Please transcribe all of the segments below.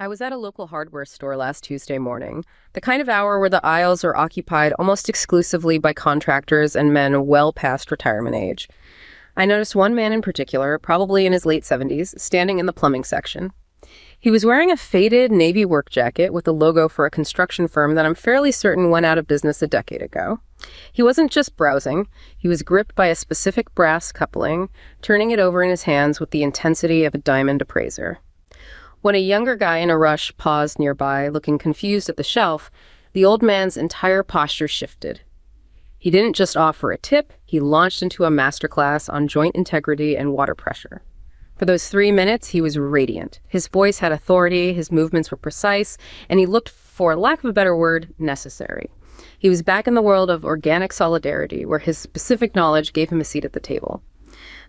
I was at a local hardware store last Tuesday morning, the kind of hour where the aisles are occupied almost exclusively by contractors and men well past retirement age. I noticed one man in particular, probably in his late 70s, standing in the plumbing section. He was wearing a faded navy work jacket with a logo for a construction firm that I'm fairly certain went out of business a decade ago. He wasn't just browsing, he was gripped by a specific brass coupling, turning it over in his hands with the intensity of a diamond appraiser. When a younger guy in a rush paused nearby, looking confused at the shelf, the old man's entire posture shifted. He didn't just offer a tip, he launched into a masterclass on joint integrity and water pressure. For those 3 minutes, he was radiant. His voice had authority, his movements were precise, and he looked, for lack of a better word, necessary. He was back in the world of organic solidarity, where his specific knowledge gave him a seat at the table.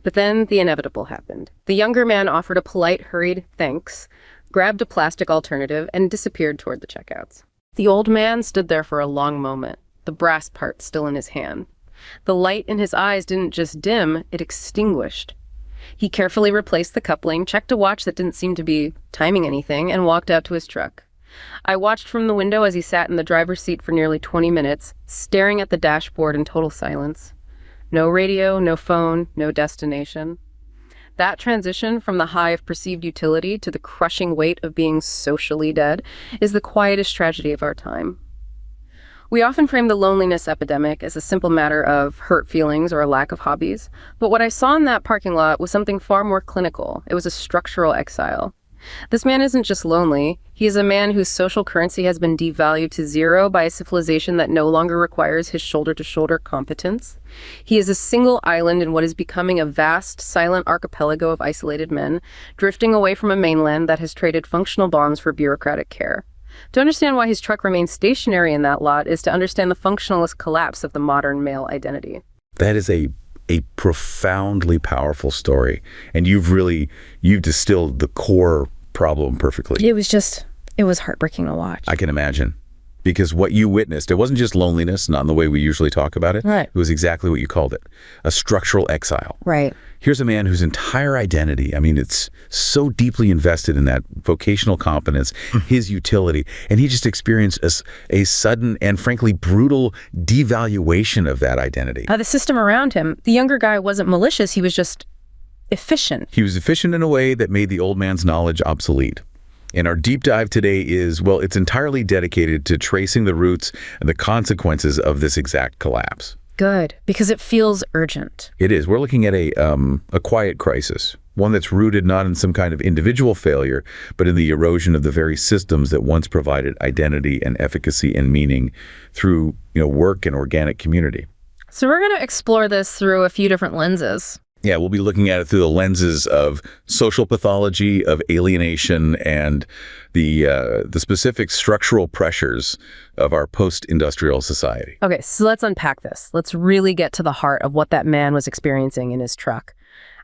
But then the inevitable happened. The younger man offered a polite, hurried thanks, grabbed a plastic alternative, and disappeared toward the checkouts. The old man stood there for a long moment, the brass part still in his hand. The light in his eyes didn't just dim, it extinguished. He carefully replaced the coupling, checked a watch that didn't seem to be timing anything, and walked out to his truck. I watched from the window as he sat in the driver's seat for nearly 20 minutes, staring at the dashboard in total silence. No radio, no phone, no destination. That transition from the high of perceived utility to the crushing weight of being socially dead is the quietest tragedy of our time. We often frame the loneliness epidemic as a simple matter of hurt feelings or a lack of hobbies, but what I saw in that parking lot was something far more clinical. It was a structural exile. This man isn't just lonely, he is a man whose social currency has been devalued to zero by a civilization that no longer requires his shoulder-to-shoulder competence. He is a single island in what is becoming a vast, silent archipelago of isolated men, drifting away from a mainland that has traded functional bonds for bureaucratic care. To understand why his truck remains stationary in that lot is to understand the functionalist collapse of the modern male identity. That is a profoundly powerful story, and you've distilled the core problem perfectly. It was heartbreaking to watch. I can imagine, because what you witnessed, it wasn't just loneliness, not in the way we usually talk about it. Right. It was exactly what you called it, a structural exile. Right. Here's a man whose entire identity, it's so deeply invested in that vocational competence, his utility, and he just experienced a sudden and frankly brutal devaluation of that identity. The system around him, the younger guy wasn't malicious, he was just efficient. He was efficient in a way that made the old man's knowledge obsolete. And our deep dive today is, it's entirely dedicated to tracing the roots and the consequences of this exact collapse. Good, because it feels urgent. It is. We're looking at a quiet crisis, one that's rooted not in some kind of individual failure, but in the erosion of the very systems that once provided identity and efficacy and meaning through, work and organic community. So we're going to explore this through a few different lenses. Yeah, we'll be looking at it through the lenses of social pathology, of alienation, and the specific structural pressures of our post-industrial society. Okay, so let's unpack this. Let's really get to the heart of what that man was experiencing in his truck.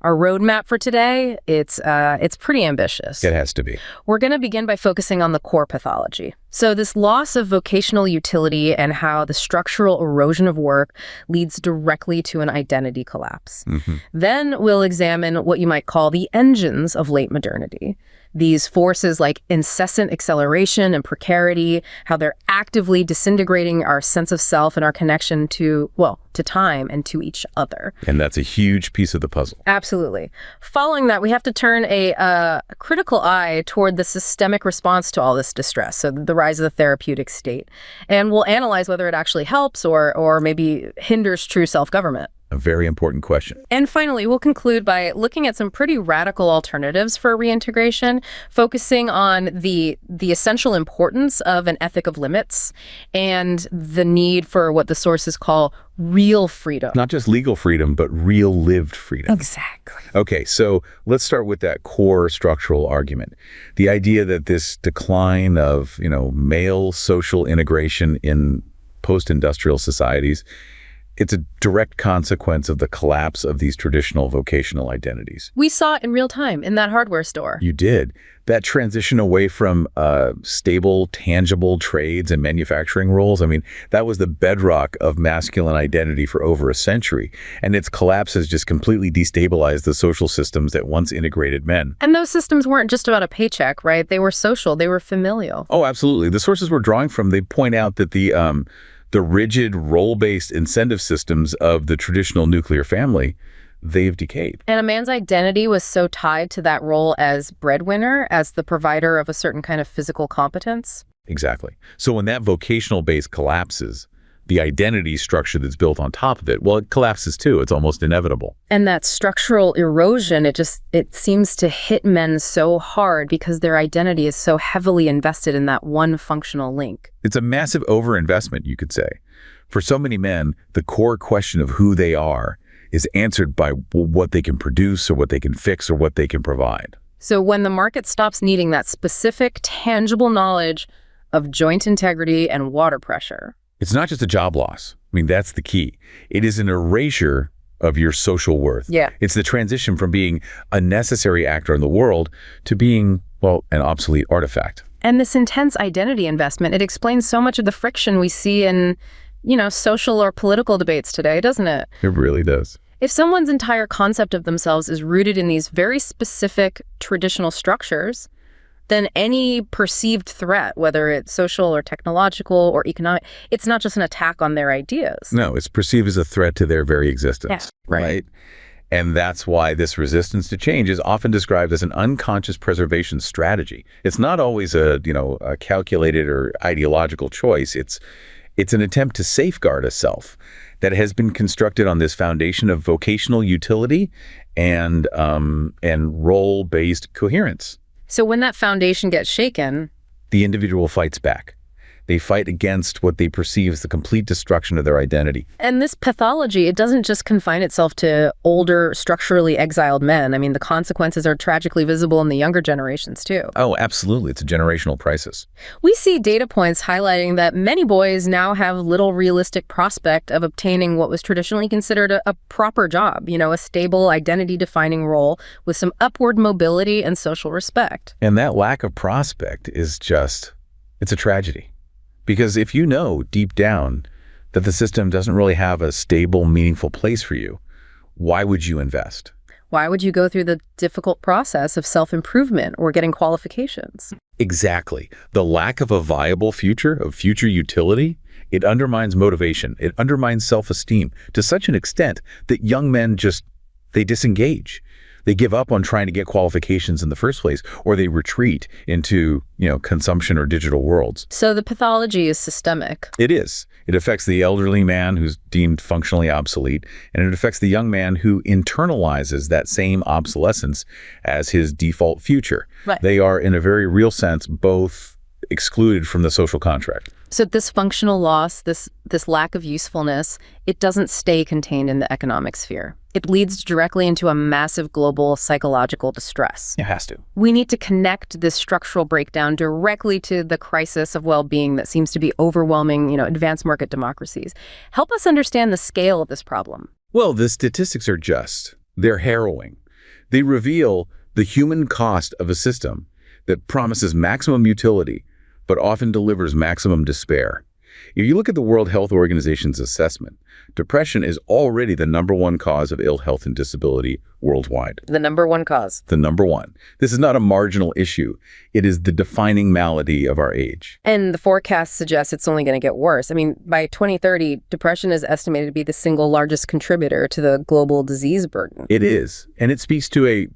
Our roadmap for today, it's pretty ambitious. It has to be. We're going to begin by focusing on the core pathology. So this loss of vocational utility and how the structural erosion of work leads directly to an identity collapse. Then we'll examine what you might call the engines of late modernity. These forces like incessant acceleration and precarity, how they're actively disintegrating our sense of self and our connection to time and to each other. And that's a huge piece of the puzzle. Absolutely. Following that, we have to turn a critical eye toward the systemic response to all this distress, so the rise of the therapeutic state. And we'll analyze whether it actually helps or maybe hinders true self-government. A very important question. And finally, we'll conclude by looking at some pretty radical alternatives for reintegration, focusing on the essential importance of an ethic of limits and the need for what the sources call real freedom. Not just legal freedom, but real lived freedom. Exactly. Okay, so let's start with that core structural argument. The idea that this decline of, male social integration in post-industrial societies It's a direct consequence of the collapse of these traditional vocational identities. We saw it in real time in that hardware store. You did. That transition away from stable, tangible trades and manufacturing roles, I mean, that was the bedrock of masculine identity for over a century. And its collapse has just completely destabilized the social systems that once integrated men. And those systems weren't just about a paycheck, right? They were social, they were familial. Oh, absolutely. The sources we're drawing from, they point out that the rigid role-based incentive systems of the traditional nuclear family, they've decayed. And a man's identity was so tied to that role as breadwinner, as the provider of a certain kind of physical competence. Exactly. So when that vocational base collapses, the identity structure that's built on top of it, well, it collapses too. It's almost inevitable. And that structural erosion, it seems to hit men so hard because their identity is so heavily invested in that one functional link. It's a massive overinvestment, you could say. For so many men, the core question of who they are is answered by what they can produce or what they can fix or what they can provide. So when the market stops needing that specific, tangible knowledge of joint integrity and water pressure, it's not just a job loss. I mean, that's the key. It is an erasure of your social worth. Yeah. It's the transition from being a necessary actor in the world to being, well, an obsolete artifact. And this intense identity investment, it explains so much of the friction we see in, social or political debates today, doesn't it? It really does. If someone's entire concept of themselves is rooted in these very specific traditional structures, then any perceived threat, whether it's social or technological or economic, it's not just an attack on their ideas. No, it's perceived as a threat to their very existence. Yeah, right? And that's why this resistance to change is often described as an unconscious preservation strategy. It's not always a calculated or ideological choice. It's an attempt to safeguard a self that has been constructed on this foundation of vocational utility and role-based coherence. So when that foundation gets shaken, the individual fights back. They fight against what they perceive as the complete destruction of their identity. And this pathology, it doesn't just confine itself to older, structurally exiled men. I mean, the consequences are tragically visible in the younger generations, too. Oh, absolutely. It's a generational crisis. We see data points highlighting that many boys now have little realistic prospect of obtaining what was traditionally considered a proper job, a stable, identity-defining role with some upward mobility and social respect. And that lack of prospect is it's a tragedy. Because if you know deep down that the system doesn't really have a stable, meaningful place for you, why would you invest? Why would you go through the difficult process of self-improvement or getting qualifications? Exactly. The lack of a viable future, of future utility, it undermines motivation. It undermines self-esteem to such an extent that young men they disengage. They give up on trying to get qualifications in the first place, or they retreat into, consumption or digital worlds. So the pathology is systemic. It is. It affects the elderly man who's deemed functionally obsolete, and it affects the young man who internalizes that same obsolescence as his default future. Right. They are, in a very real sense, both excluded from the social contract. So this functional loss, this lack of usefulness, it doesn't stay contained in the economic sphere. It leads directly into a massive global psychological distress. It has to. We need to connect this structural breakdown directly to the crisis of well-being that seems to be overwhelming, advanced market democracies. Help us understand the scale of this problem. Well, the statistics are they're harrowing. They reveal the human cost of a system that promises maximum utility, but often delivers maximum despair. If you look at the World Health Organization's assessment, depression is already the #1 cause of ill health and disability worldwide. The #1 cause. The #1. This is not a marginal issue. It is the defining malady of our age. And the forecast suggests it's only going to get worse. I mean, by 2030, depression is estimated to be the single largest contributor to the global disease burden. It is. And it speaks to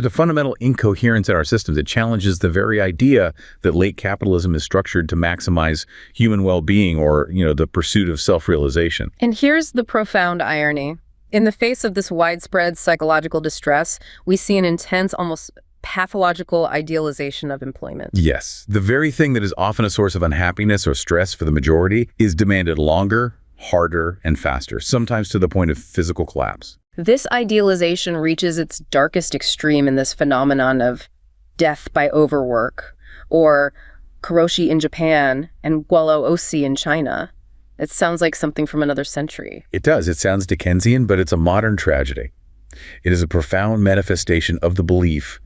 the fundamental incoherence in our systems. It challenges the very idea that late capitalism is structured to maximize human well-being or, the pursuit of self-realization. And here's the profound irony. In the face of this widespread psychological distress, we see an intense, almost pathological idealization of employment. Yes. The very thing that is often a source of unhappiness or stress for the majority is demanded longer, harder, and faster, sometimes to the point of physical collapse. This idealization reaches its darkest extreme in this phenomenon of death by overwork, or karoshi in Japan and gualo osi in China. It sounds like something from another century. It does. It sounds Dickensian, but it's a modern tragedy. It is a profound manifestation of the belief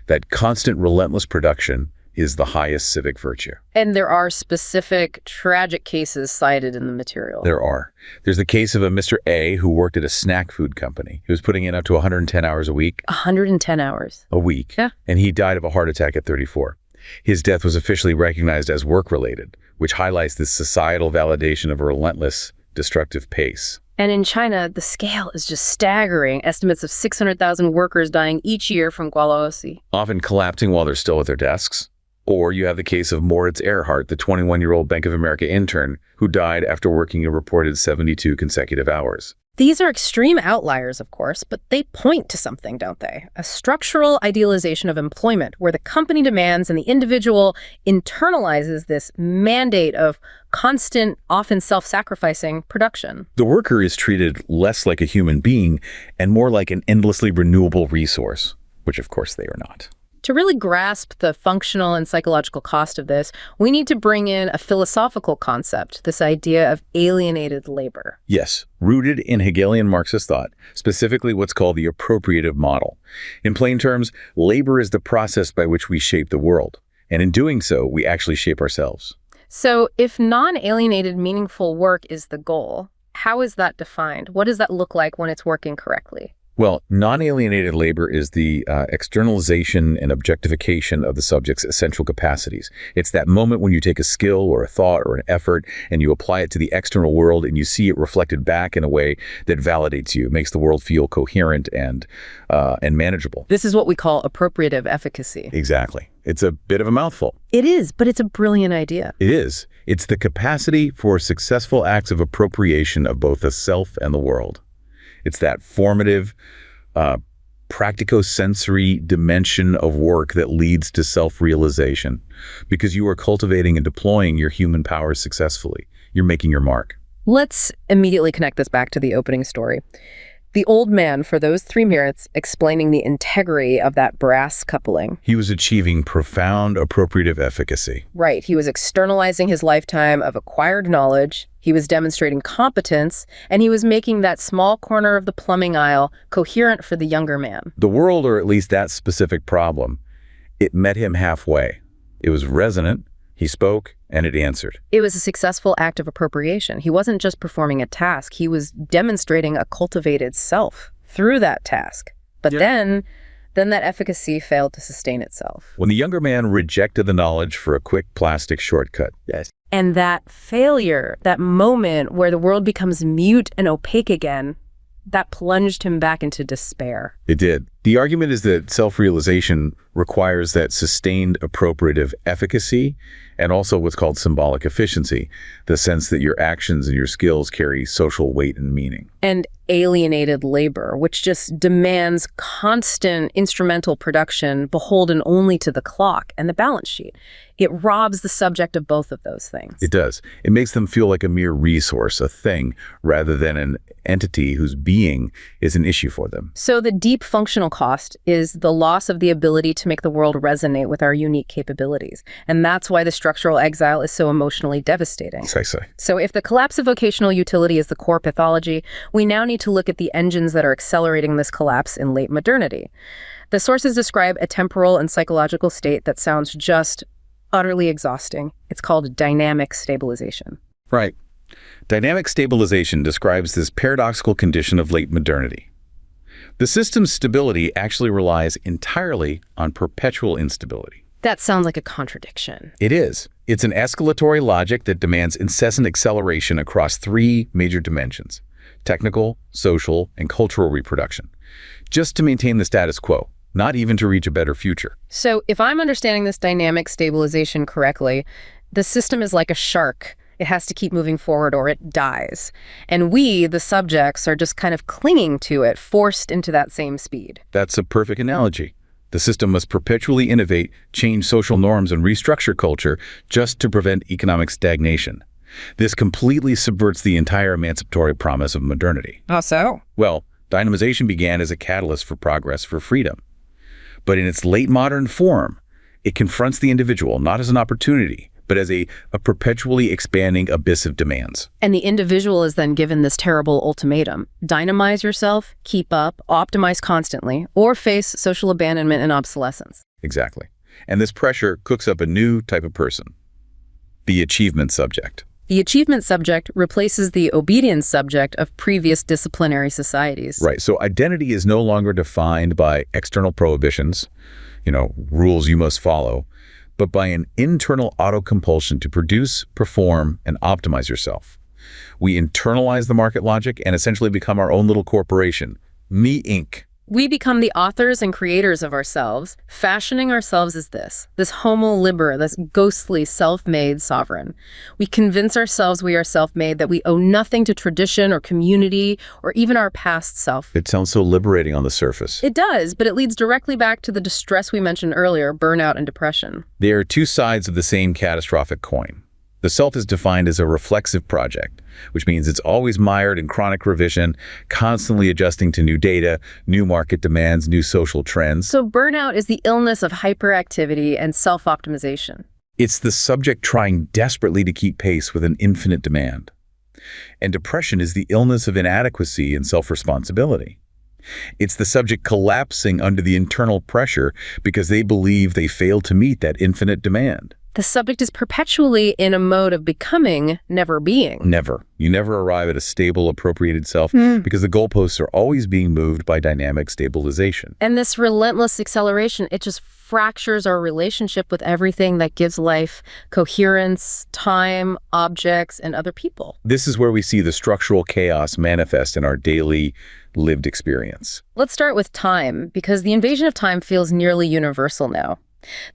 that constant, relentless production is the highest civic virtue. And there are specific tragic cases cited in the material. There are. There's the case of a Mr. A who worked at a snack food company. He was putting in up to 110 hours a week. 110 hours. A week. Yeah. And he died of a heart attack at 34. His death was officially recognized as work-related, which highlights this societal validation of a relentless, destructive pace. And in China, the scale is just staggering. Estimates of 600,000 workers dying each year from gualaosi. Often collapsing while they're still at their desks. Or you have the case of Moritz Earhart, the 21-year-old Bank of America intern who died after working a reported 72 consecutive hours. These are extreme outliers, of course, but they point to something, don't they? A structural idealization of employment where the company demands and the individual internalizes this mandate of constant, often self-sacrificing production. The worker is treated less like a human being and more like an endlessly renewable resource, which of course they are not. To really grasp the functional and psychological cost of this, we need to bring in a philosophical concept, this idea of alienated labor. Yes, rooted in Hegelian Marxist thought, specifically what's called the appropriative model. In plain terms, labor is the process by which we shape the world. And in doing so, we actually shape ourselves. So if non-alienated meaningful work is the goal, how is that defined? What does that look like when it's working correctly? Well, non-alienated labor is the externalization and objectification of the subject's essential capacities. It's that moment when you take a skill or a thought or an effort and you apply it to the external world and you see it reflected back in a way that validates you, makes the world feel coherent and manageable. This is what we call appropriative efficacy. Exactly. It's a bit of a mouthful. It is, but it's a brilliant idea. It is. It's the capacity for successful acts of appropriation of both the self and the world. It's that formative, practico-sensory dimension of work that leads to self-realization. Because you are cultivating and deploying your human powers successfully. You're making your mark. Let's immediately connect this back to the opening story. The old man, for those 3 minutes, explaining the integrity of that brass coupling. He was achieving profound appropriative efficacy. Right. He was externalizing his lifetime of acquired knowledge. He was demonstrating competence, and he was making that small corner of the plumbing aisle coherent for the younger man. The world, or at least that specific problem, it met him halfway. It was resonant. He spoke, and it answered. It was a successful act of appropriation. He wasn't just performing a task. He was demonstrating a cultivated self through that task. But then that efficacy failed to sustain itself. When the younger man rejected the knowledge for a quick plastic shortcut. Yes. And that failure, that moment where the world becomes mute and opaque again, that plunged him back into despair. It did. The argument is that self-realization requires that sustained appropriative efficacy and also what's called symbolic efficiency, the sense that your actions and your skills carry social weight and meaning. And alienated labor, which just demands constant instrumental production beholden only to the clock and the balance sheet. It robs the subject of both of those things. It does. It makes them feel like a mere resource, a thing, rather than an entity whose being is an issue for them. So the deep functional cost is the loss of the ability to make the world resonate with our unique capabilities. And that's why the structural exile is so emotionally devastating. Precisely. So if the collapse of vocational utility is the core pathology, we now need to look at the engines that are accelerating this collapse in late modernity. The sources describe a temporal and psychological state that sounds just utterly exhausting. It's called dynamic stabilization. Right. Dynamic stabilization describes this paradoxical condition of late modernity. The system's stability actually relies entirely on perpetual instability. That sounds like a contradiction. It is. It's an escalatory logic that demands incessant acceleration across 3 major dimensions: technical, social, and cultural reproduction, just to maintain the status quo, not even to reach a better future. So if I'm understanding this dynamic stabilization correctly, the system is like a shark. It has to keep moving forward or it dies. And we, the subjects, are just kind of clinging to it, forced into that same speed. That's a perfect analogy. The system must perpetually innovate, change social norms, and restructure culture just to prevent economic stagnation. This completely subverts the entire emancipatory promise of modernity. How so? Well, dynamization began as a catalyst for progress for freedom. But in its late modern form, it confronts the individual not as an opportunity, but as a perpetually expanding abyss of demands. And the individual is then given this terrible ultimatum. Dynamize yourself, keep up, optimize constantly, or face social abandonment and obsolescence. Exactly. And this pressure cooks up a new type of person, the achievement subject. The achievement subject replaces the obedience subject of previous disciplinary societies. Right. So identity is no longer defined by external prohibitions, rules you must follow, but by an internal auto-compulsion to produce, perform, and optimize yourself. We internalize the market logic and essentially become our own little corporation, Me Inc. We become the authors and creators of ourselves, fashioning ourselves as this homo liber, this ghostly self-made sovereign. We convince ourselves we are self-made, that we owe nothing to tradition or community or even our past self. It sounds so liberating on the surface. It does, but it leads directly back to the distress we mentioned earlier, burnout and depression. They are two sides of the same catastrophic coin. The self is defined as a reflexive project, which means it's always mired in chronic revision, constantly adjusting to new data, new market demands, new social trends. So burnout is the illness of hyperactivity and self-optimization. It's the subject trying desperately to keep pace with an infinite demand. And depression is the illness of inadequacy and self-responsibility. It's the subject collapsing under the internal pressure because they believe they failed to meet that infinite demand. The subject is perpetually in a mode of becoming, never being. Never. You never arrive at a stable, appropriated self because the goalposts are always being moved by dynamic stabilization. And this relentless acceleration, it just fractures our relationship with everything that gives life coherence, time, objects, and other people. This is where we see the structural chaos manifest in our daily lived experience. Let's start with time, because the invasion of time feels nearly universal now.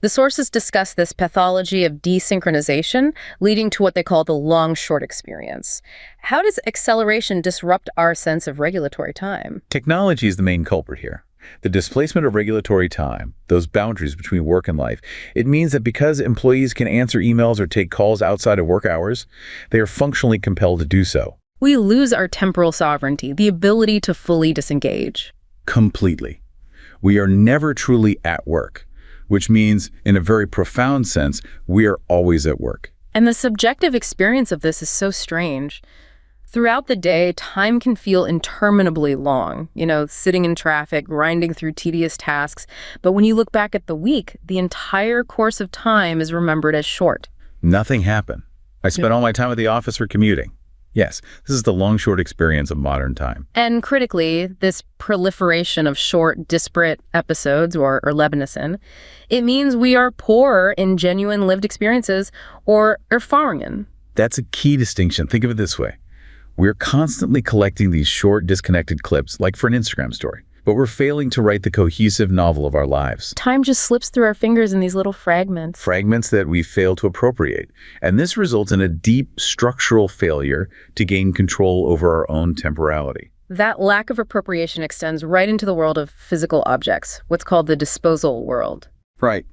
The sources discuss this pathology of desynchronization, leading to what they call the long-short experience. How does acceleration disrupt our sense of regulatory time? Technology is the main culprit here. The displacement of regulatory time, those boundaries between work and life, it means that because employees can answer emails or take calls outside of work hours, they are functionally compelled to do so. We lose our temporal sovereignty, the ability to fully disengage. Completely. We are never truly at work, which means, in a very profound sense, we are always at work. And the subjective experience of this is so strange. Throughout the day, time can feel interminably long, sitting in traffic, grinding through tedious tasks. But when you look back at the week, the entire course of time is remembered as short. Nothing happened. I spent all my time at the office or commuting. Yes, this is the long-short experience of modern time. And critically, this proliferation of short, disparate episodes, or Leibnizian, it means we are poor in genuine lived experiences, or Erfahrungen. That's a key distinction. Think of it this way. We're constantly collecting these short, disconnected clips, like for an Instagram story. But we're failing to write the cohesive novel of our lives. Time just slips through our fingers in these little fragments. Fragments that we fail to appropriate. And this results in a deep structural failure to gain control over our own temporality. That lack of appropriation extends right into the world of physical objects, what's called the disposal world. Right.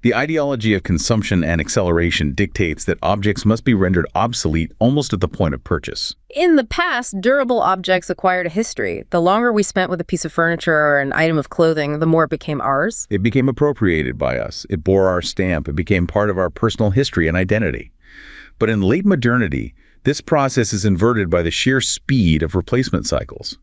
The ideology of consumption and acceleration dictates that objects must be rendered obsolete almost at the point of purchase. In the past, durable objects acquired a history. The longer we spent with a piece of furniture or an item of clothing, the more it became ours. It became appropriated by us. It bore our stamp. It became part of our personal history and identity. But in late modernity, this process is inverted by the sheer speed of replacement cycles.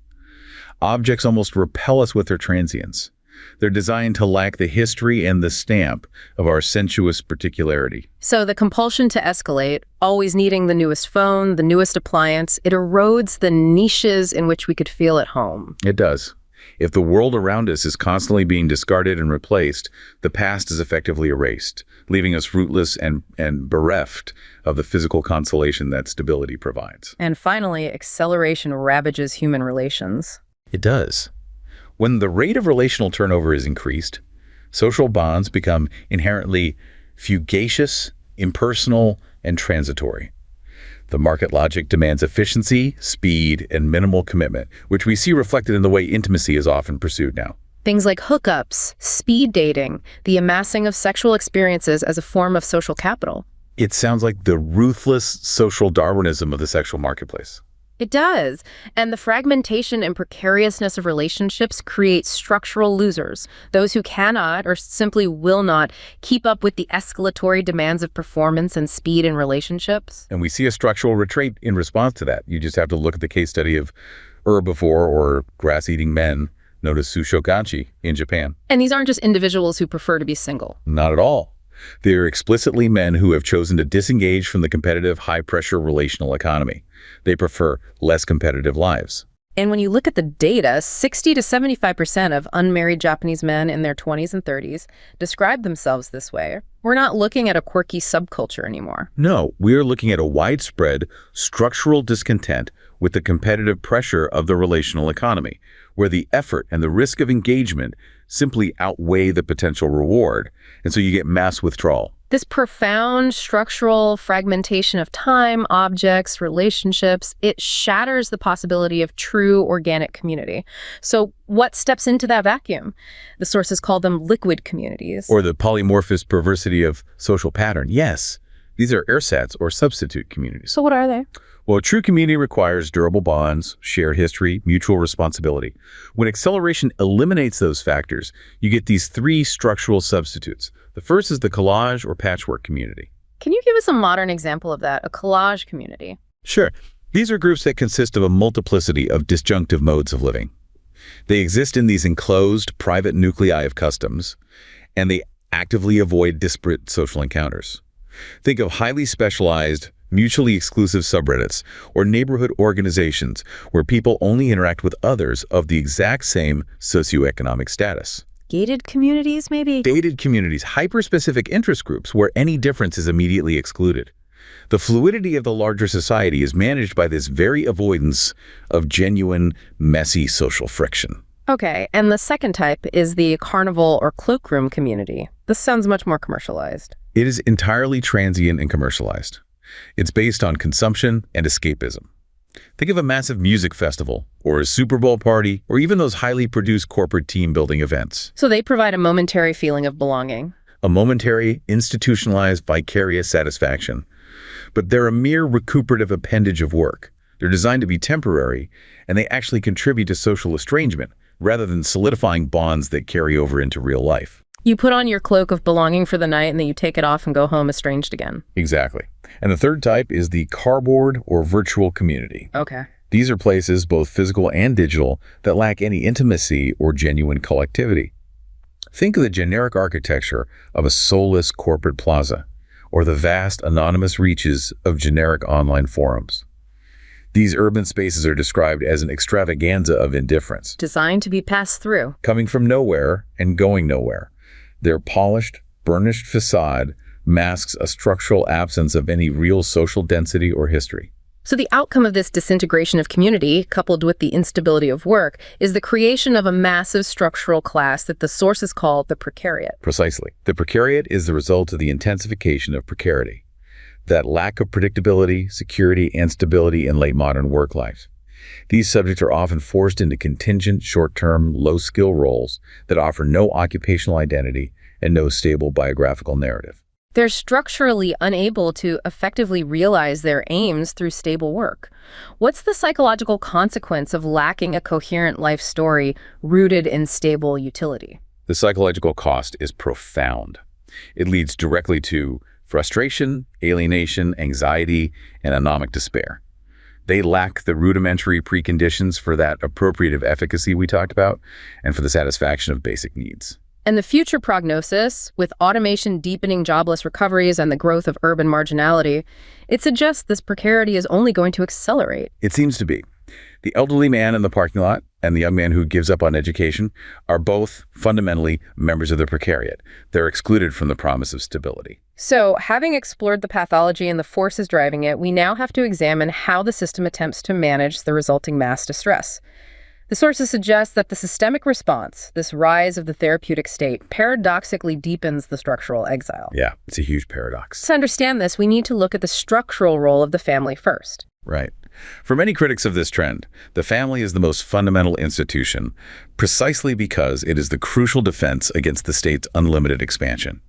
Objects almost repel us with their transience. They're designed to lack the history and the stamp of our sensuous particularity. So the compulsion to escalate, always needing the newest phone, the newest appliance, it erodes the niches in which we could feel at home. It does. If the world around us is constantly being discarded and replaced, the past is effectively erased, leaving us rootless and bereft of the physical consolation that stability provides. And finally, acceleration ravages human relations. It does. When the rate of relational turnover is increased, social bonds become inherently fugacious, impersonal, and transitory. The market logic demands efficiency, speed, and minimal commitment, which we see reflected in the way intimacy is often pursued now. Things like hookups, speed dating, the amassing of sexual experiences as a form of social capital. It sounds like the ruthless social Darwinism of the sexual marketplace. It does. And the fragmentation and precariousness of relationships create structural losers, those who cannot or simply will not keep up with the escalatory demands of performance and speed in relationships. And we see a structural retreat in response to that. You just have to look at the case study of herbivore or grass-eating men known as sushogachi in Japan. And these aren't just individuals who prefer to be single. Not at all. They're explicitly men who have chosen to disengage from the competitive, high-pressure relational economy. They prefer less competitive lives. And when you look at the data, 60 to 75% of unmarried Japanese men in their 20s and 30s describe themselves this way. We're not looking at a quirky subculture anymore. No, we are looking at a widespread structural discontent with the competitive pressure of the relational economy, where the effort and the risk of engagement simply outweigh the potential reward, and so you get mass withdrawal. This profound structural fragmentation of time, objects, relationships, it shatters the possibility of true organic community. So what steps into that vacuum? The sources call them liquid communities. Or the polymorphous perversity of social pattern. Yes, these are ersatz or substitute communities. So what are they? Well, a true community requires durable bonds, shared history, mutual responsibility. When acceleration eliminates those factors, you get these three structural substitutes. The first is the collage or patchwork community. Can you give us a modern example of that, a collage community? Sure. These are groups that consist of a multiplicity of disjunctive modes of living. They exist in these enclosed, private nuclei of customs, and they actively avoid disparate social encounters. Think of highly specialized, mutually exclusive subreddits or neighborhood organizations where people only interact with others of the exact same socioeconomic status. Gated communities, maybe? Gated communities, hyper-specific interest groups where any difference is immediately excluded. The fluidity of the larger society is managed by this very avoidance of genuine, messy social friction. Okay, and the second type is the carnival or cloakroom community. This sounds much more commercialized. It is entirely transient and commercialized. It's based on consumption and escapism. Think of a massive music festival, or a Super Bowl party, or even those highly produced corporate team-building events. So they provide a momentary feeling of belonging. A momentary, institutionalized, vicarious satisfaction. But they're a mere recuperative appendage of work. They're designed to be temporary, and they actually contribute to social estrangement, rather than solidifying bonds that carry over into real life. You put on your cloak of belonging for the night, and then you take it off and go home estranged again. Exactly. And the third type is the cardboard or virtual community. Okay. These are places, both physical and digital, that lack any intimacy or genuine collectivity. Think of the generic architecture of a soulless corporate plaza, or the vast anonymous reaches of generic online forums. These urban spaces are described as an extravaganza of indifference. Designed to be passed through. Coming from nowhere and going nowhere. Their polished, burnished facade masks a structural absence of any real social density or history. So the outcome of this disintegration of community, coupled with the instability of work, is the creation of a massive structural class that the sources call the precariat. Precisely. The precariat is the result of the intensification of precarity, that lack of predictability, security, and stability in late modern work life. These subjects are often forced into contingent, short-term, low-skill roles that offer no occupational identity and no stable biographical narrative. They're structurally unable to effectively realize their aims through stable work. What's the psychological consequence of lacking a coherent life story rooted in stable utility? The psychological cost is profound. It leads directly to frustration, alienation, anxiety, and anomic despair. They lack the rudimentary preconditions for that appropriative efficacy we talked about and for the satisfaction of basic needs. And the future prognosis, with automation deepening jobless recoveries and the growth of urban marginality, it suggests this precarity is only going to accelerate. It seems to be. The elderly man in the parking lot and the young man who gives up on education are both fundamentally members of the precariat. They're excluded from the promise of stability. So, having explored the pathology and the forces driving it, we now have to examine how the system attempts to manage the resulting mass distress. The sources suggest that the systemic response, this rise of the therapeutic state, paradoxically deepens the structural exile. Yeah, it's a huge paradox. To understand this, we need to look at the structural role of the family first. Right. For many critics of this trend, the family is the most fundamental institution, precisely because it is the crucial defense against the state's unlimited expansion.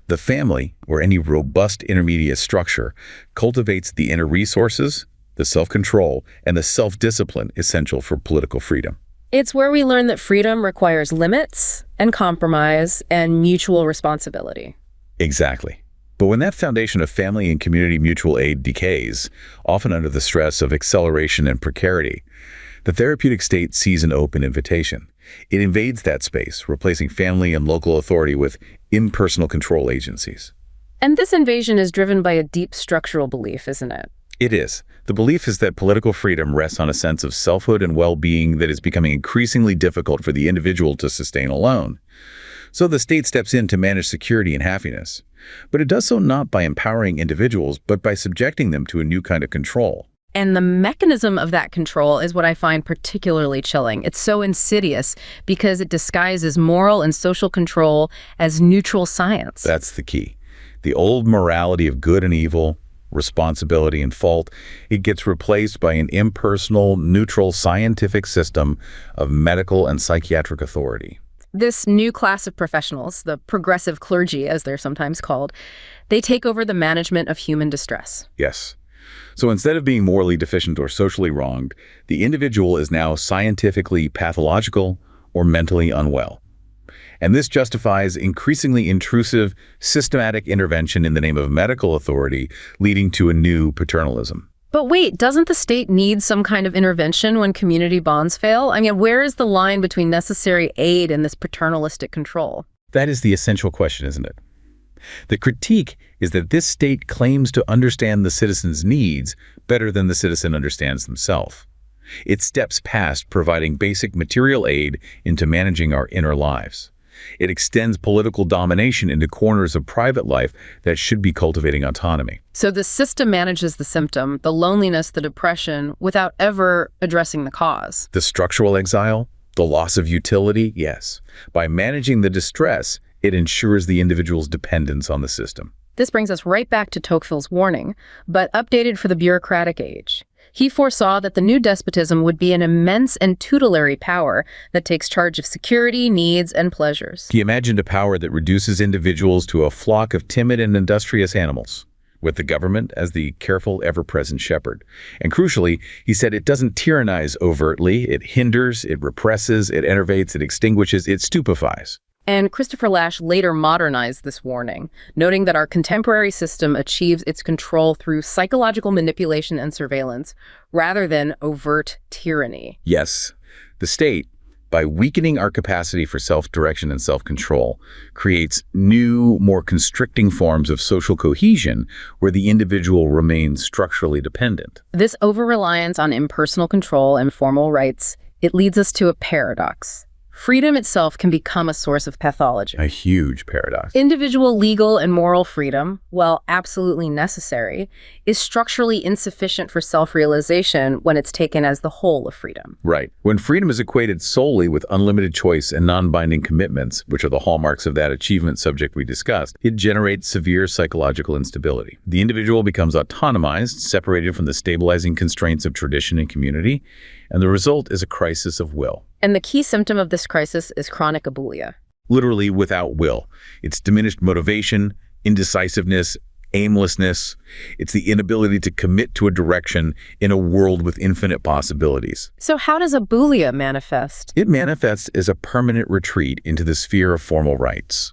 The family, or any robust intermediate structure, cultivates the inner resources, the self-control, and the self-discipline essential for political freedom. It's where we learn that freedom requires limits and compromise and mutual responsibility. Exactly. But when that foundation of family and community mutual aid decays, often under the stress of acceleration and precarity, the therapeutic state sees an open invitation. It invades that space, replacing family and local authority with impersonal control agencies. And this invasion is driven by a deep structural belief, isn't it? It is. The belief is that political freedom rests on a sense of selfhood and well-being that is becoming increasingly difficult for the individual to sustain alone. So the state steps in to manage security and happiness. But it does so not by empowering individuals, but by subjecting them to a new kind of control. And the mechanism of that control is what I find particularly chilling. It's so insidious because it disguises moral and social control as neutral science. That's the key. The old morality of good and evil, responsibility and fault, it gets replaced by an impersonal, neutral scientific system of medical and psychiatric authority. This new class of professionals, the progressive clergy as they're sometimes called, they take over the management of human distress. Yes. So instead of being morally deficient or socially wronged, the individual is now scientifically pathological or mentally unwell. And this justifies increasingly intrusive, systematic intervention in the name of medical authority, leading to a new paternalism. But wait, doesn't the state need some kind of intervention when community bonds fail? I mean, where is the line between necessary aid and this paternalistic control? That is the essential question, isn't it? The critique is that this state claims to understand the citizen's needs better than the citizen understands themselves. It steps past providing basic material aid into managing our inner lives. It extends political domination into corners of private life that should be cultivating autonomy. So the system manages the symptom, the loneliness, the depression, without ever addressing the cause. The structural exile, the loss of utility, yes. By managing the distress, it ensures the individual's dependence on the system. This brings us right back to Tocqueville's warning, but updated for the bureaucratic age. He foresaw that the new despotism would be an immense and tutelary power that takes charge of security, needs, and pleasures. He imagined a power that reduces individuals to a flock of timid and industrious animals, with the government as the careful, ever-present shepherd. And crucially, he said it doesn't tyrannize overtly, it hinders, it represses, it enervates, it extinguishes, it stupefies. And Christopher Lasch later modernized this warning, noting that our contemporary system achieves its control through psychological manipulation and surveillance, rather than overt tyranny. Yes, the state, by weakening our capacity for self-direction and self-control, creates new, more constricting forms of social cohesion where the individual remains structurally dependent. This over-reliance on impersonal control and formal rights, it leads us to a paradox. Freedom itself can become a source of pathology. A huge paradox. Individual legal and moral freedom, while absolutely necessary, is structurally insufficient for self-realization when it's taken as the whole of freedom. Right. When freedom is equated solely with unlimited choice and non-binding commitments, which are the hallmarks of that achievement subject we discussed, it generates severe psychological instability. The individual becomes autonomized, separated from the stabilizing constraints of tradition and community, and the result is a crisis of will. And the key symptom of this crisis is chronic abulia. Literally without will. It's diminished motivation, indecisiveness, aimlessness. It's the inability to commit to a direction in a world with infinite possibilities. So how does abulia manifest? It manifests as a permanent retreat into the sphere of formal rights.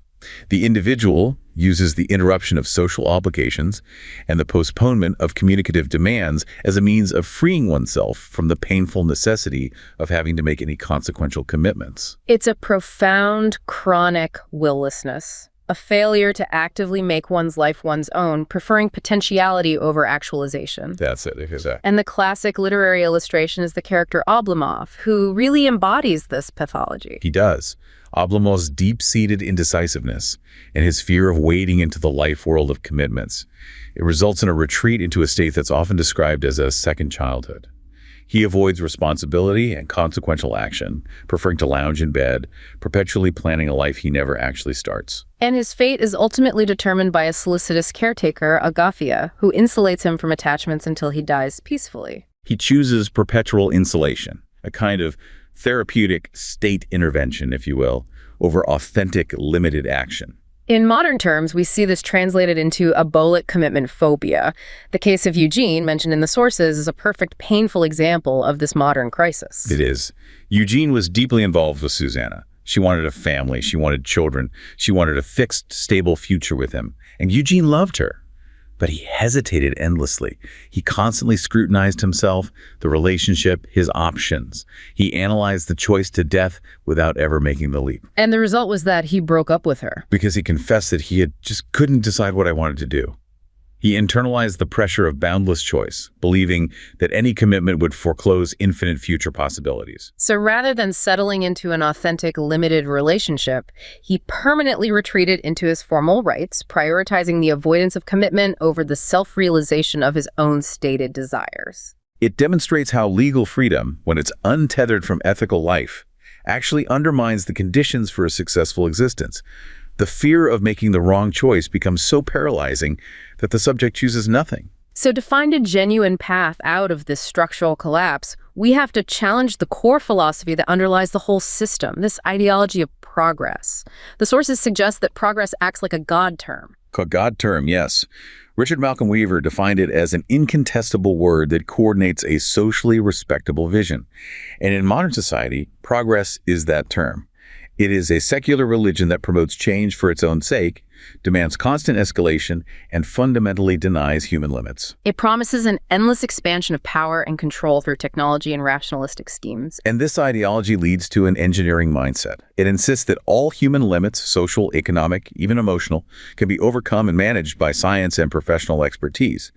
The individual uses the interruption of social obligations and the postponement of communicative demands as a means of freeing oneself from the painful necessity of having to make any consequential commitments. It's a profound, chronic willlessness, a failure to actively make one's life one's own, preferring potentiality over actualization. That's it, exactly. And the classic literary illustration is the character Oblomov, who really embodies this pathology. He does. Oblomov's deep-seated indecisiveness and his fear of wading into the life world of commitments. It results in a retreat into a state that's often described as a second childhood. He avoids responsibility and consequential action, preferring to lounge in bed, perpetually planning a life he never actually starts. And his fate is ultimately determined by a solicitous caretaker, Agafia, who insulates him from attachments until he dies peacefully. He chooses perpetual insulation, a kind of therapeutic state intervention, if you will, over authentic, limited action. In modern terms, we see this translated into abolic commitment phobia. The case of Eugene, mentioned in the sources, is a perfect, painful example of this modern crisis. It is. Eugene was deeply involved with Susanna. She wanted a family. She wanted children. She wanted a fixed, stable future with him. And Eugene loved her. But he hesitated endlessly. He constantly scrutinized himself, the relationship, his options. He analyzed the choice to death without ever making the leap. And the result was that he broke up with her. Because he confessed that he just couldn't decide what I wanted to do. He internalized the pressure of boundless choice, believing that any commitment would foreclose infinite future possibilities. So rather than settling into an authentic, limited relationship, he permanently retreated into his formal rights, prioritizing the avoidance of commitment over the self-realization of his own stated desires. It demonstrates how legal freedom, when it's untethered from ethical life, actually undermines the conditions for a successful existence. The fear of making the wrong choice becomes so paralyzing that the subject chooses nothing. So to find a genuine path out of this structural collapse, we have to challenge the core philosophy that underlies the whole system, this ideology of progress. The sources suggest that progress acts like a God term. A God term, yes. Richard Malcolm Weaver defined it as an incontestable word that coordinates a socially respectable vision. And in modern society, progress is that term. It is a secular religion that promotes change for its own sake, demands constant escalation, and fundamentally denies human limits. It promises an endless expansion of power and control through technology and rationalistic schemes. And this ideology leads to an engineering mindset. It insists that all human limits, social, economic, even emotional, can be overcome and managed by science and professional expertise.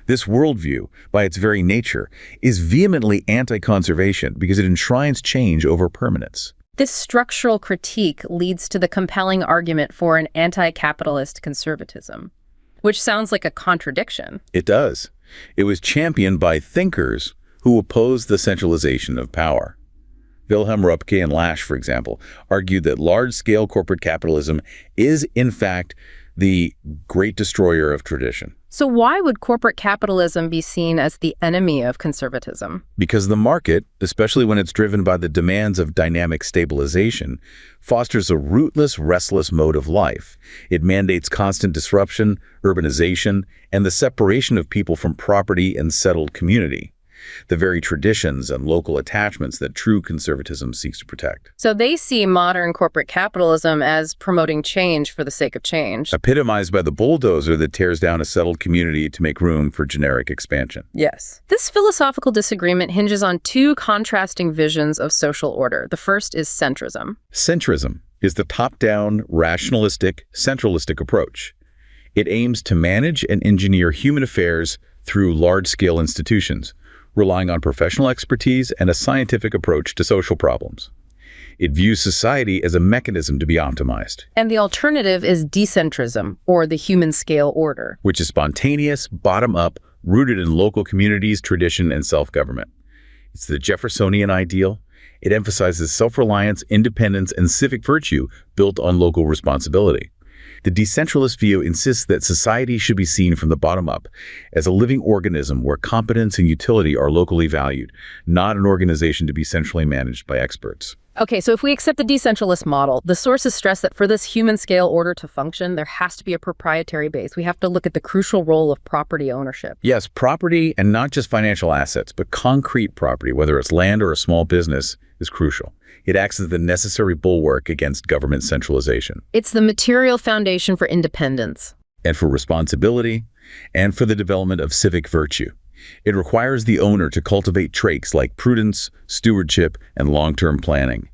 This worldview, by its very nature, is vehemently anti-conservation because it enshrines change over permanence. This structural critique leads to the compelling argument for an anti-capitalist conservatism, which sounds like a contradiction. It does. It was championed by thinkers who opposed the centralization of power. Wilhelm Röpke and Lasch, for example, argued that large-scale corporate capitalism is, in fact, the great destroyer of tradition. So why would corporate capitalism be seen as the enemy of conservatism? Because the market, especially when it's driven by the demands of dynamic stabilization, fosters a rootless, restless mode of life. It mandates constant disruption, urbanization, and the separation of people from property and settled community, the very traditions and local attachments that true conservatism seeks to protect. So they see modern corporate capitalism as promoting change for the sake of change. Epitomized by the bulldozer that tears down a settled community to make room for generic expansion. Yes. This philosophical disagreement hinges on two contrasting visions of social order. The first is centrism. Centrism is the top-down, rationalistic, centralistic approach. It aims to manage and engineer human affairs through large-scale institutions, relying on professional expertise and a scientific approach to social problems. It views society as a mechanism to be optimized. And the alternative is decentrism, or the human scale order, which is spontaneous, bottom-up, rooted in local communities, tradition, and self-government. It's the Jeffersonian ideal. It emphasizes self-reliance, independence, and civic virtue built on local responsibility. The decentralist view insists that society should be seen from the bottom up as a living organism where competence and utility are locally valued, not an organization to be centrally managed by experts. Okay, so if we accept the decentralist model, the sources stress that for this human scale order to function, there has to be a proprietary base. We have to look at the crucial role of property ownership. Yes, property, and not just financial assets, but concrete property, whether it's land or a small business, is crucial. It acts as the necessary bulwark against government centralization. It's the material foundation for independence. And for responsibility, and for the development of civic virtue. It requires the owner to cultivate traits like prudence, stewardship, and long-term planning.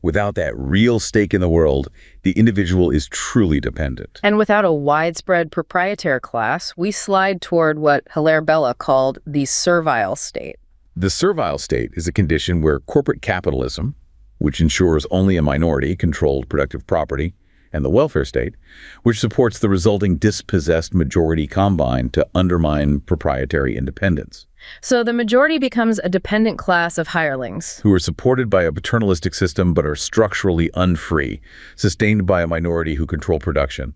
Without that real stake in the world, the individual is truly dependent. And without a widespread proprietary class, we slide toward what Hilaire Belloc called the servile state. The servile state is a condition where corporate capitalism, which ensures only a minority controlled productive property, and the welfare state, which supports the resulting dispossessed majority combine to undermine proprietary independence. So the majority becomes a dependent class of hirelings, who are supported by a paternalistic system but are structurally unfree, sustained by a minority who control production.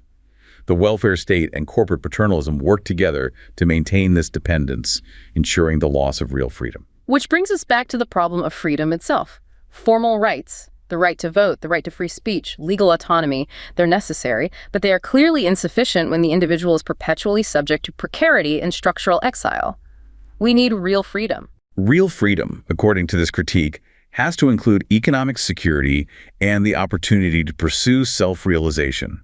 The welfare state and corporate paternalism work together to maintain this dependence, ensuring the loss of real freedom. Which brings us back to the problem of freedom itself. Formal rights, The right to vote, the right to free speech, legal autonomy, they're necessary, but they are clearly insufficient when the individual is perpetually subject to precarity and structural exile. We need real freedom. Real freedom, according to this critique, has to include economic security and the opportunity to pursue self-realization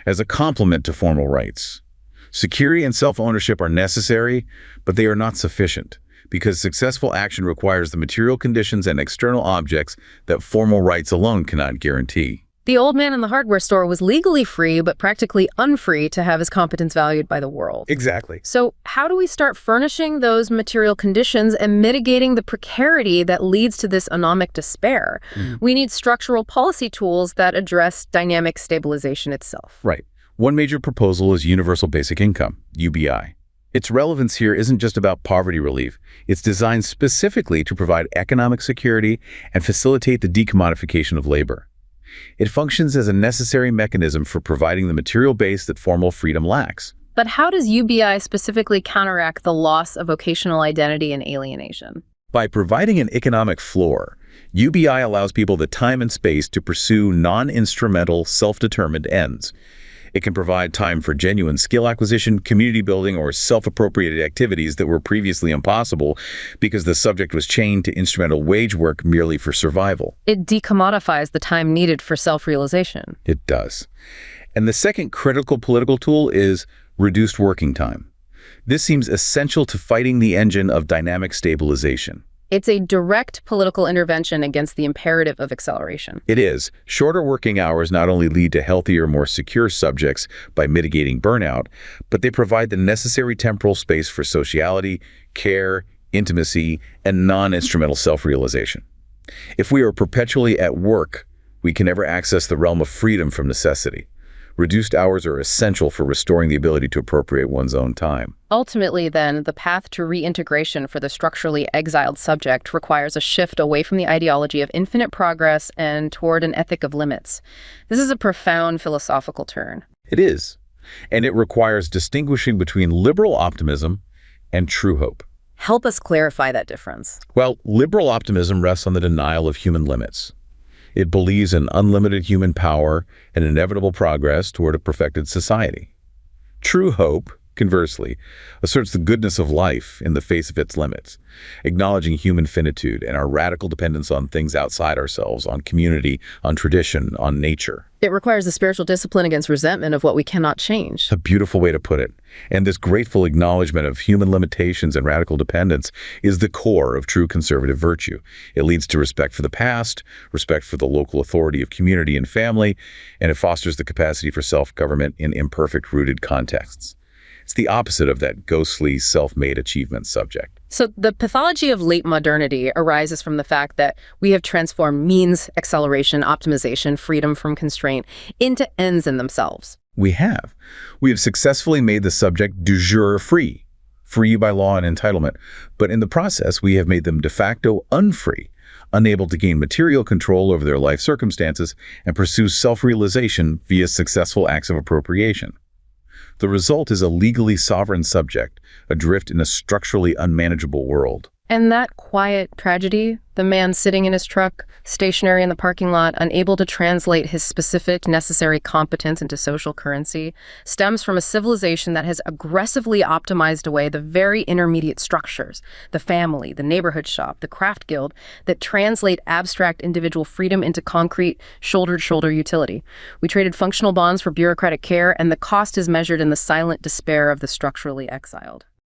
as a complement to formal rights. Security and self-ownership are necessary, but they are not sufficient, because successful action requires the material conditions and external objects that formal rights alone cannot guarantee. The old man in the hardware store was legally free, but practically unfree to have his competence valued by the world. Exactly. So how do we start furnishing those material conditions and mitigating the precarity that leads to this anomic despair? We need structural policy tools that address dynamic stabilization itself. Right. One major proposal is universal basic income, UBI. Its relevance here isn't just about poverty relief. It's designed specifically to provide economic security and facilitate the decommodification of labor. It functions as a necessary mechanism for providing the material base that formal freedom lacks. But how does UBI specifically counteract the loss of vocational identity and alienation? By providing an economic floor, UBI allows people the time and space to pursue non-instrumental, self-determined ends. It can provide time for genuine skill acquisition, community building, or self-appropriated activities that were previously impossible because the subject was chained to instrumental wage work merely for survival. It decommodifies the time needed for self-realization. It does. And the second critical political tool is reduced working time. This seems essential to fighting the engine of dynamic stabilization. It's a direct political intervention against the imperative of acceleration. It is. Shorter working hours not only lead to healthier, more secure subjects by mitigating burnout, but they provide the necessary temporal space for sociality, care, intimacy, and non-instrumental self-realization. If we are perpetually at work, we can never access the realm of freedom from necessity. Reduced hours are essential for restoring the ability to appropriate one's own time. Ultimately, then, the path to reintegration for the structurally exiled subject requires a shift away from the ideology of infinite progress and toward an ethic of limits. This is a profound philosophical turn. It is, and it requires distinguishing between liberal optimism and true hope. Help us clarify that difference. Well, liberal optimism rests on the denial of human limits. It believes in unlimited human power and inevitable progress toward a perfected society. True hope, conversely, asserts the goodness of life in the face of its limits, acknowledging human finitude and our radical dependence on things outside ourselves, on community, on tradition, on nature. It requires a spiritual discipline against resentment of what we cannot change. A beautiful way to put it. And this grateful acknowledgement of human limitations and radical dependence is the core of true conservative virtue. It leads to respect for the past, respect for the local authority of community and family, and it fosters the capacity for self-government in imperfect rooted contexts. It's the opposite of that ghostly, self-made achievement subject. So the pathology of late modernity arises from the fact that we have transformed means, acceleration, optimization, freedom from constraint into ends in themselves. We have. We have successfully made the subject du jour free by law and entitlement, but in the process we have made them de facto unfree, unable to gain material control over their life circumstances and pursue self-realization via successful acts of appropriation. The result is a legally sovereign subject, adrift in a structurally unmanageable world. And that quiet tragedy, the man sitting in his truck, stationary in the parking lot, unable to translate his specific necessary competence into social currency, stems from a civilization that has aggressively optimized away the very intermediate structures, the family, the neighborhood shop, the craft guild, that translate abstract individual freedom into concrete, shoulder-to-shoulder utility. We traded functional bonds for bureaucratic care, and the cost is measured in the silent despair of the structurally exiled.